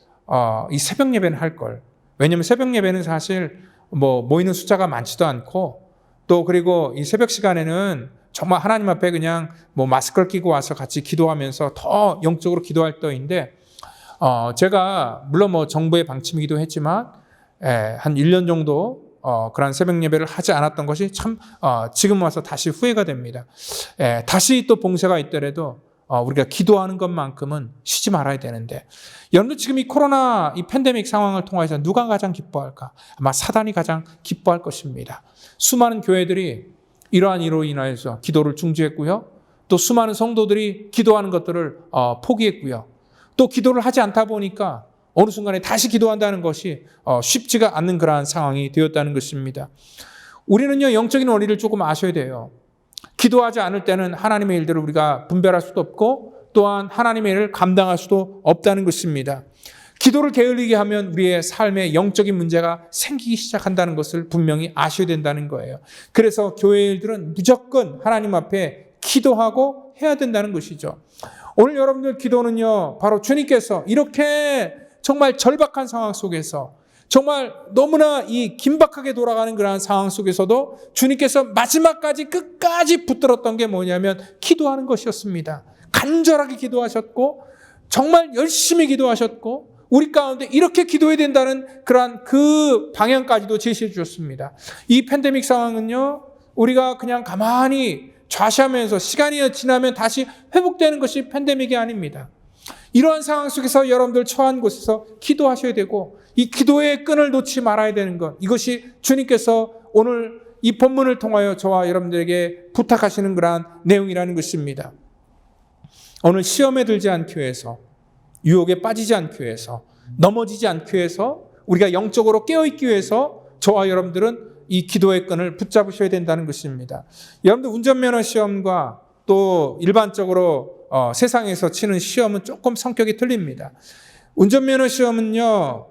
이 새벽 예배는 할 걸. 왜냐면 새벽 예배는 사실 모이는 숫자가 많지도 않고 또 그리고 이 새벽 시간에는 정말 하나님 앞에 그냥 뭐 마스크를 끼고 와서 같이 기도하면서 더 영적으로 기도할 때인데, 제가 물론 뭐 정부의 방침이기도 했지만 한 1년 정도 그런 새벽 예배를 하지 않았던 것이 참 지금 와서 다시 후회가 됩니다. 다시 또 봉쇄가 있더라도 우리가 기도하는 것만큼은 쉬지 말아야 되는데, 여러분들 지금 이 코로나 이 팬데믹 상황을 통해서 누가 가장 기뻐할까? 아마 사단이 가장 기뻐할 것입니다. 수많은 교회들이 이러한 이로 인하여서 기도를 중지했고요. 또 수많은 성도들이 기도하는 것들을 포기했고요. 또 기도를 하지 않다 보니까 어느 순간에 다시 기도한다는 것이 쉽지가 않는 그러한 상황이 되었다는 것입니다. 우리는요, 영적인 원리를 조금 아셔야 돼요. 기도하지 않을 때는 하나님의 일들을 우리가 분별할 수도 없고 또한 하나님의 일을 감당할 수도 없다는 것입니다. 기도를 게을리게 하면 우리의 삶에 영적인 문제가 생기기 시작한다는 것을 분명히 아셔야 된다는 거예요. 그래서 교회 일들은 무조건 하나님 앞에 기도하고 해야 된다는 것이죠. 오늘 여러분들 기도는요, 바로 주님께서 이렇게 정말 절박한 상황 속에서 정말 너무나 이 긴박하게 돌아가는 그러한 상황 속에서도 주님께서 마지막까지 끝까지 붙들었던 게 뭐냐면 기도하는 것이었습니다. 간절하게 기도하셨고 정말 열심히 기도하셨고 우리 가운데 이렇게 기도해야 된다는 그러한 그 방향까지도 제시해 주셨습니다. 이 팬데믹 상황은요, 우리가 그냥 가만히 좌시하면서 시간이 지나면 다시 회복되는 것이 팬데믹이 아닙니다. 이러한 상황 속에서 여러분들 처한 곳에서 기도하셔야 되고 이 기도의 끈을 놓지 말아야 되는 것, 이것이 주님께서 오늘 이 본문을 통하여 저와 여러분들에게 부탁하시는 그러한 내용이라는 것입니다. 오늘 시험에 들지 않기 위해서, 유혹에 빠지지 않기 위해서, 넘어지지 않기 위해서, 우리가 영적으로 깨어있기 위해서 저와 여러분들은 이 기도의 끈을 붙잡으셔야 된다는 것입니다. 여러분들 운전면허 시험과 또 일반적으로 세상에서 치는 시험은 조금 성격이 틀립니다. 운전면허 시험은요,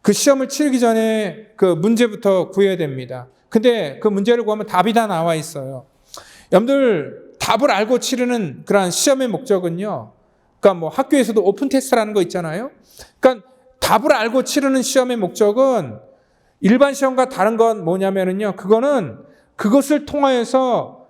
그 시험을 치르기 전에 그 문제부터 구해야 됩니다. 근데 그 문제를 구하면 답이 다 나와 있어요. 여러분들 답을 알고 치르는 그런 시험의 목적은요, 그러니까 뭐 학교에서도 오픈 테스트라는 거 있잖아요. 그러니까 답을 알고 치르는 시험의 목적은 일반 시험과 다른 건 뭐냐면은요, 그거는 그것을 통하여서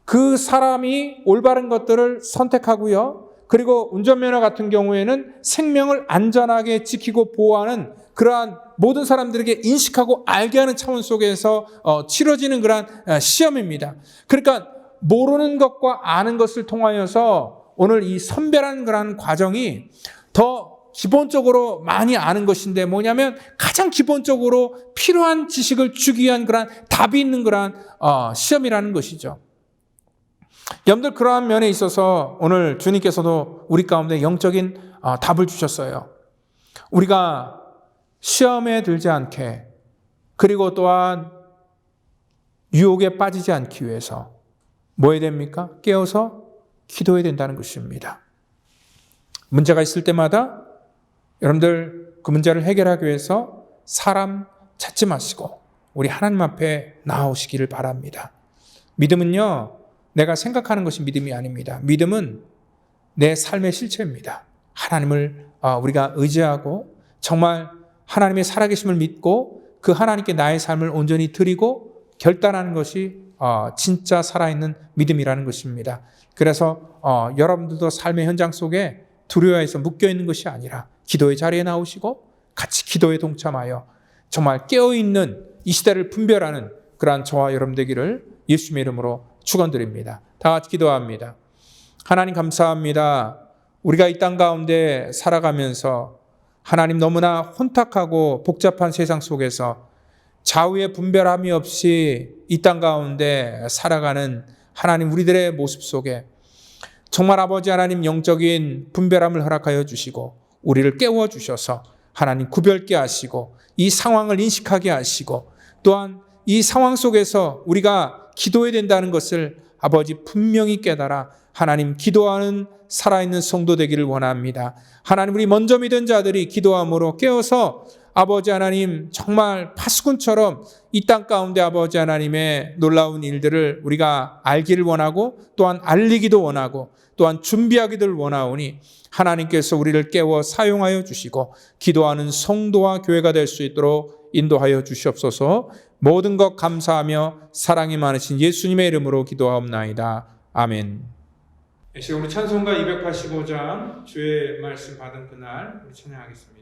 그 사람이 올바른 것들을 선택하고요. 그리고 운전면허 같은 경우에는 생명을 안전하게 지키고 보호하는 그러한 모든 사람들에게 인식하고 알게 하는 차원 속에서 치러지는 그러한 시험입니다. 그러니까 모르는 것과 아는 것을 통하여서 오늘 이 선별하는 그러한 과정이 더 기본적으로 많이 아는 것인데 뭐냐면 가장 기본적으로 필요한 지식을 주기 위한 그러한 답이 있는 그러한 시험이라는 것이죠. 여러분들 그러한 면에 있어서 오늘 주님께서도 우리 가운데 영적인 답을 주셨어요. 우리가 시험에 들지 않게, 그리고 또한 유혹에 빠지지 않기 위해서 뭐 해야 됩니까? 깨어서 기도해야 된다는 것입니다. 문제가 있을 때마다 여러분들 그 문제를 해결하기 위해서 사람 찾지 마시고 우리 하나님 앞에 나오시기를 바랍니다. 믿음은요, 내가 생각하는 것이 믿음이 아닙니다. 믿음은 내 삶의 실체입니다. 하나님을 우리가 의지하고 정말 하나님의 살아계심을 믿고 그 하나님께 나의 삶을 온전히 드리고 결단하는 것이 진짜 살아있는 믿음이라는 것입니다. 그래서 여러분들도 삶의 현장 속에 두려워해서 묶여있는 것이 아니라 기도의 자리에 나오시고 같이 기도에 동참하여 정말 깨어있는 이 시대를 분별하는 그러한 저와 여러분 되기를 예수님의 이름으로 축원드립니다. 다 같이 기도합니다. 하나님 감사합니다. 우리가 이 땅 가운데 살아가면서 하나님 너무나 혼탁하고 복잡한 세상 속에서 좌우의 분별함이 없이 이 땅 가운데 살아가는 하나님 우리들의 모습 속에 정말 아버지 하나님 영적인 분별함을 허락하여 주시고 우리를 깨워 주셔서 하나님 구별케 하시고 이 상황을 인식하게 하시고 또한 이 상황 속에서 우리가 기도해야 된다는 것을 아버지 분명히 깨달아 하나님 기도하는 살아있는 성도 되기를 원합니다. 하나님 우리 먼저 믿은 자들이 기도함으로 깨어서 아버지 하나님 정말 파수꾼처럼 이 땅 가운데 아버지 하나님의 놀라운 일들을 우리가 알기를 원하고 또한 알리기도 원하고 또한 준비하기를 원하오니 하나님께서 우리를 깨워 사용하여 주시고 기도하는 성도와 교회가 될 수 있도록 인도하여 주시옵소서. 모든 것 감사하며 사랑이 많으신 예수님의 이름으로 기도하옵나이다. 아멘. 지금 우리 찬송가 285장 주의 말씀 받은 그날 우리 찬양하겠습니다.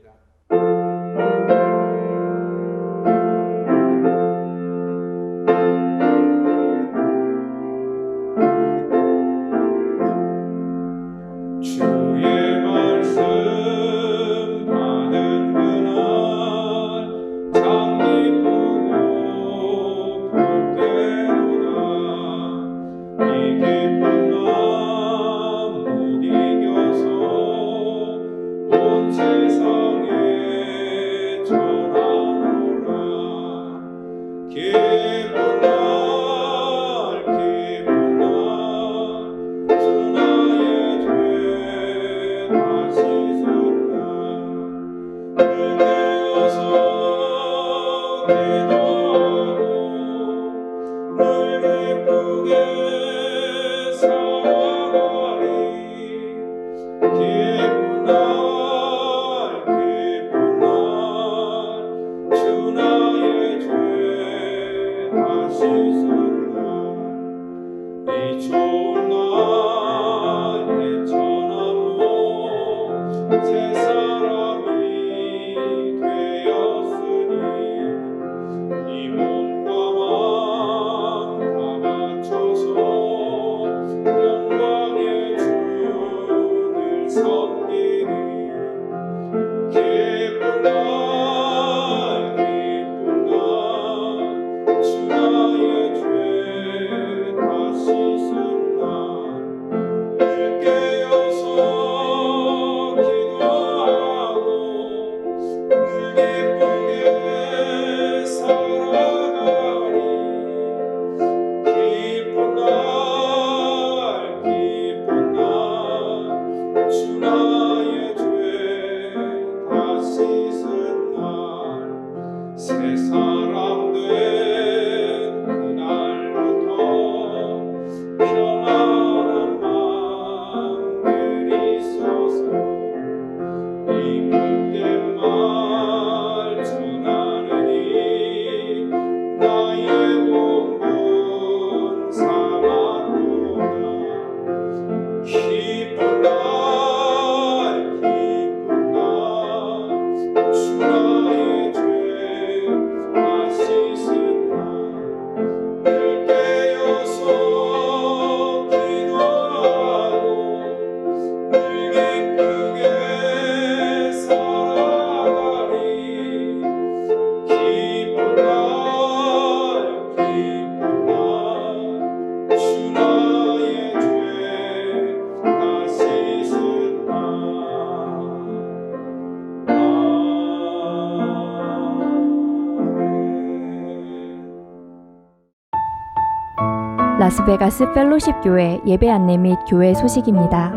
라스베가스 펠로십 교회 예배 안내 및 교회 소식입니다.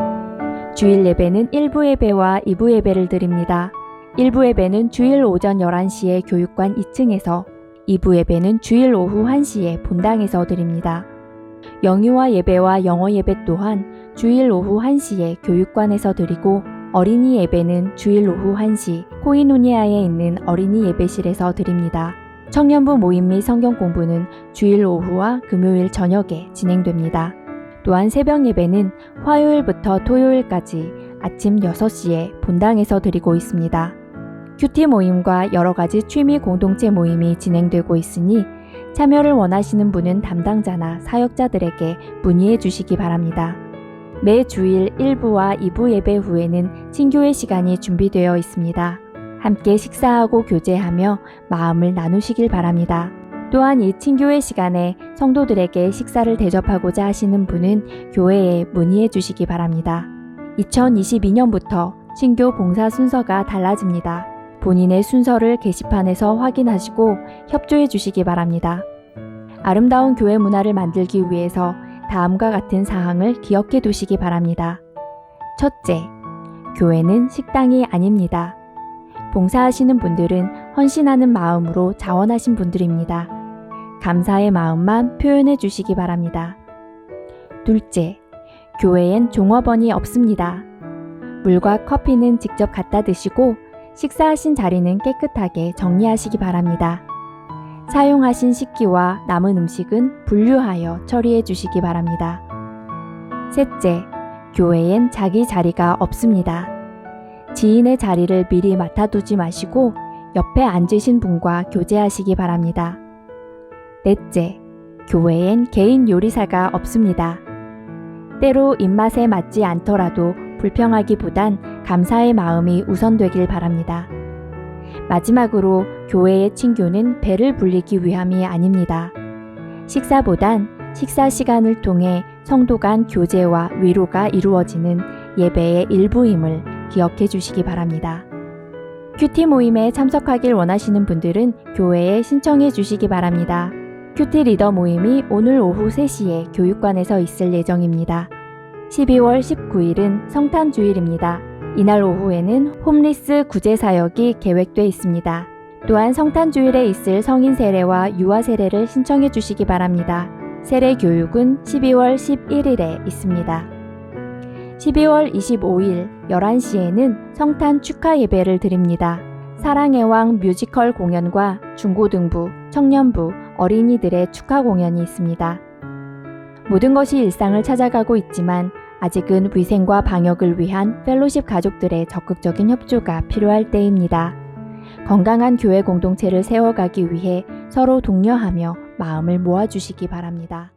주일 예배는 1부 예배와 2부 예배를 드립니다. 1부 예배는 주일 오전 11시에 교육관 2층에서, 2부 예배는 주일 오후 1시에 본당에서 드립니다. 영유아 예배와 영어 예배 또한 주일 오후 1시에 교육관에서 드리고, 어린이 예배는 주일 오후 1시 코이노니아에 있는 어린이 예배실에서 드립니다. 청년부 모임 및 성경 공부는 주일 오후와 금요일 저녁에 진행됩니다. 또한 새벽 예배는 화요일부터 토요일까지 아침 6시에 본당에서 드리고 있습니다. 큐티 모임과 여러 가지 취미 공동체 모임이 진행되고 있으니 참여를 원하시는 분은 담당자나 사역자들에게 문의해 주시기 바랍니다. 매 주일 1부와 2부 예배 후에는 친교회 시간이 준비되어 있습니다. 함께 식사하고 교제하며 마음을 나누시길 바랍니다. 또한 이 친교회 시간에 성도들에게 식사를 대접하고자 하시는 분은 교회에 문의해 주시기 바랍니다. 2022년부터 친교 봉사 순서가 달라집니다. 본인의 순서를 게시판에서 확인하시고 협조해 주시기 바랍니다. 아름다운 교회 문화를 만들기 위해서 다음과 같은 사항을 기억해 두시기 바랍니다. 첫째, 교회는 식당이 아닙니다. 봉사하시는 분들은 헌신하는 마음으로 자원하신 분들입니다. 감사의 마음만 표현해 주시기 바랍니다. 둘째, 교회엔 종업원이 없습니다. 물과 커피는 직접 갖다 드시고 식사하신 자리는 깨끗하게 정리하시기 바랍니다. 사용하신 식기와 남은 음식은 분류하여 처리해 주시기 바랍니다. 셋째, 교회엔 자기 자리가 없습니다. 지인의 자리를 미리 맡아두지 마시고 옆에 앉으신 분과 교제하시기 바랍니다. 넷째, 교회엔 개인 요리사가 없습니다. 때로 입맛에 맞지 않더라도 불평하기보단 감사의 마음이 우선되길 바랍니다. 마지막으로 교회의 친교는 배를 불리기 위함이 아닙니다. 식사보단 식사 시간을 통해 성도 간 교제와 위로가 이루어지는 예배의 일부임을 기억해 주시기 바랍니다. 큐티 모임에 참석하길 원하시는 분들은 교회에 신청해 주시기 바랍니다. 큐티 리더 모임이 오늘 오후 3시에 교육관에서 있을 예정입니다. 12월 19일은 성탄주일입니다. 이날 오후에는 홈리스 구제 사역이 계획돼 있습니다. 또한 성탄주일에 있을 성인 세례와 유아 세례를 신청해 주시기 바랍니다. 세례 교육은 12월 11일에 있습니다. 12월 25일 11시에는 성탄 축하 예배를 드립니다. 사랑의 왕 뮤지컬 공연과 중고등부, 청년부, 어린이들의 축하 공연이 있습니다. 모든 것이 일상을 찾아가고 있지만 아직은 위생과 방역을 위한 펠로십 가족들의 적극적인 협조가 필요할 때입니다. 건강한 교회 공동체를 세워가기 위해 서로 독려하며 마음을 모아주시기 바랍니다.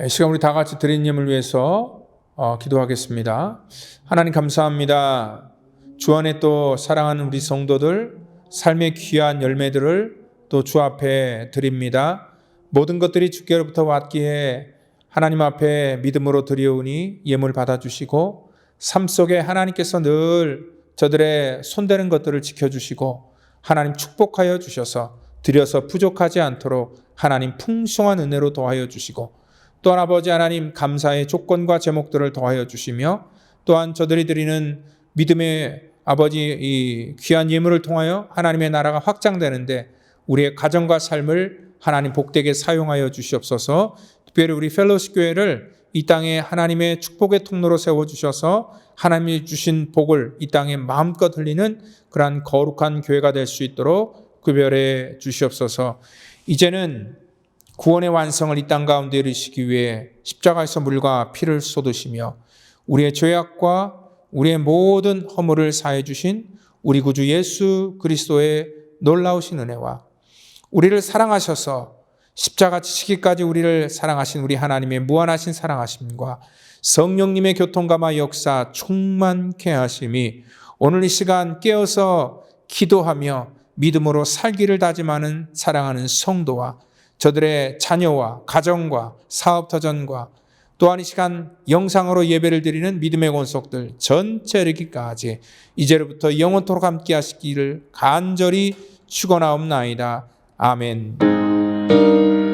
이 시간 우리 다 같이 드린 예물을 위해서 기도하겠습니다. 하나님 감사합니다. 주 안에 또 사랑하는 우리 성도들 삶의 귀한 열매들을 또 주 앞에 드립니다. 모든 것들이 주께로부터 왔기에 하나님 앞에 믿음으로 드려오니 예물 받아주시고 삶 속에 하나님께서 늘 저들의 손대는 것들을 지켜주시고 하나님 축복하여 주셔서 드려서 부족하지 않도록 하나님 풍성한 은혜로 더하여 주시고 또한 아버지 하나님 감사의 조건과 제목들을 더하여 주시며 또한 저들이 드리는 믿음의 아버지 이 귀한 예물을 통하여 하나님의 나라가 확장되는데 우리의 가정과 삶을 하나님 복되게 사용하여 주시옵소서. 특별히 우리 펠로십 교회를 이 땅에 하나님의 축복의 통로로 세워주셔서 하나님이 주신 복을 이 땅에 마음껏 흘리는 그러한 거룩한 교회가 될 수 있도록 구별해 주시옵소서. 이제는 구원의 완성을 이 땅 가운데 이루시기 위해 십자가에서 물과 피를 쏟으시며 우리의 죄악과 우리의 모든 허물을 사해 주신 우리 구주 예수 그리스도의 놀라우신 은혜와 우리를 사랑하셔서 십자가 지시기까지 우리를 사랑하신 우리 하나님의 무한하신 사랑하심과 성령님의 교통감화 역사 충만케 하심이 오늘 이 시간 깨어서 기도하며 믿음으로 살기를 다짐하는 사랑하는 성도와 저들의 자녀와 가정과 사업 터전과 또한 이 시간 영상으로 예배를 드리는 믿음의 권속들 전체 이르기까지 이제로부터 영원토록 함께 하시기를 간절히 축원하옵나이다. 아멘.